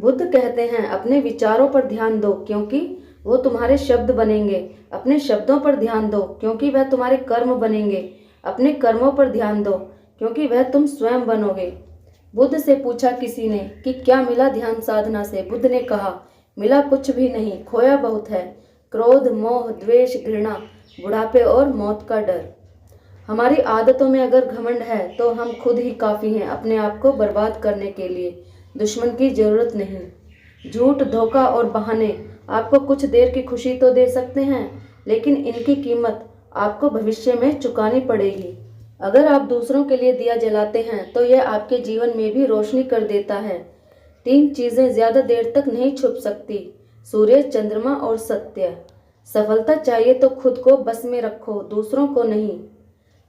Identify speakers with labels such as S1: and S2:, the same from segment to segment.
S1: बुद्ध कहते हैं अपने विचारों पर ध्यान दो क्योंकि वो तुम्हारे शब्द बनेंगे। अपने शब्दों पर ध्यान दो क्योंकि वह तुम्हारे कर्म बनेंगे। अपने कर्मों पर ध्यान दो क्योंकि वह तुम स्वयं बनोगे। बुद्ध से पूछा किसी ने कि क्या मिला ध्यान साधना से। बुद्ध ने कहा, मिला कुछ भी नहीं, खोया बहुत है। क्रोध, मोह, द्वेष, घृणा, बुढ़ापे और मौत का डर। हमारी आदतों में अगर घमंड है तो हम खुद ही काफ़ी हैं अपने आप को बर्बाद करने के लिए। दुश्मन की जरूरत नहीं। झूठ, धोखा और बहाने आपको कुछ देर की खुशी तो दे सकते हैं, लेकिन इनकी कीमत आपको भविष्य में चुकानी पड़ेगी। अगर आप दूसरों के लिए दिया जलाते हैं तो यह आपके जीवन में भी रोशनी कर देता है। 3 चीज़ें ज़्यादा देर तक नहीं छुप सकती, सूर्य, चंद्रमा और सत्य। सफलता चाहिए तो खुद को बस में रखो, दूसरों को नहीं।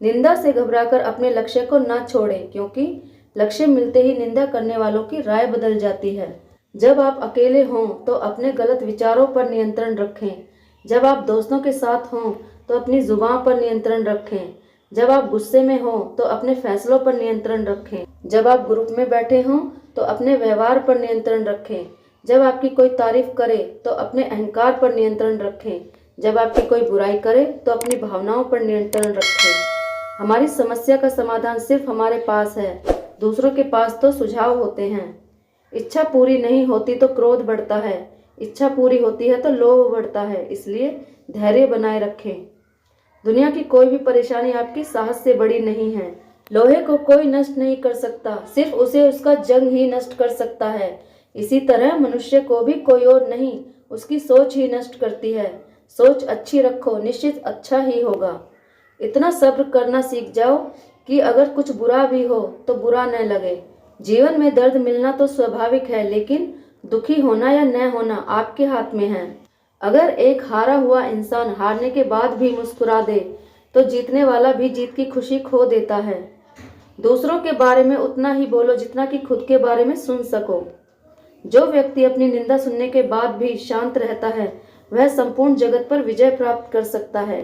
S1: निंदा से घबराकर अपने लक्ष्य को ना छोड़ें क्योंकि लक्ष्य मिलते ही निंदा करने वालों की राय बदल जाती है। जब आप अकेले हों तो अपने गलत विचारों पर नियंत्रण रखें। जब आप दोस्तों के साथ हों तो अपनी जुबान पर नियंत्रण रखें। जब आप गुस्से में हों तो अपने फैसलों पर नियंत्रण रखें। जब आप ग्रुप में बैठे हों तो अपने व्यवहार पर नियंत्रण रखें। जब आपकी कोई तारीफ करे तो अपने अहंकार पर नियंत्रण रखें। जब आपकी कोई बुराई करे तो अपनी भावनाओं पर नियंत्रण रखें। हमारी समस्या का समाधान सिर्फ हमारे पास है, दूसरों के पास तो सुझाव होते हैं। इच्छा पूरी नहीं होती तो क्रोध बढ़ता है, इच्छा पूरी होती है तो लोभ बढ़ता है। इसलिए धैर्य बनाए रखें। दुनिया की कोई भी परेशानी आपकी साहस से बड़ी नहीं है। लोहे को कोई नष्ट नहीं कर सकता, सिर्फ उसे उसका जंग ही नष्ट कर सकता है। इसी तरह मनुष्य को भी कोई और नहीं, उसकी सोच ही नष्ट करती है। सोच अच्छी रखो, निश्चित अच्छा ही होगा। इतना सब्र करना सीख जाओ कि अगर कुछ बुरा भी हो तो बुरा न लगे। जीवन में दर्द मिलना तो स्वाभाविक है, लेकिन दुखी होना या न होना आपके हाथ में है। अगर एक हारा हुआ इंसान हारने के बाद भी मुस्कुरा दे तो जीतने वाला भी जीत की खुशी खो देता है। दूसरों के बारे में उतना ही बोलो जितना कि खुद के बारे में सुन सको। जो व्यक्ति अपनी निंदा सुनने के बाद भी शांत रहता है वह संपूर्ण जगत पर विजय प्राप्त कर सकता है।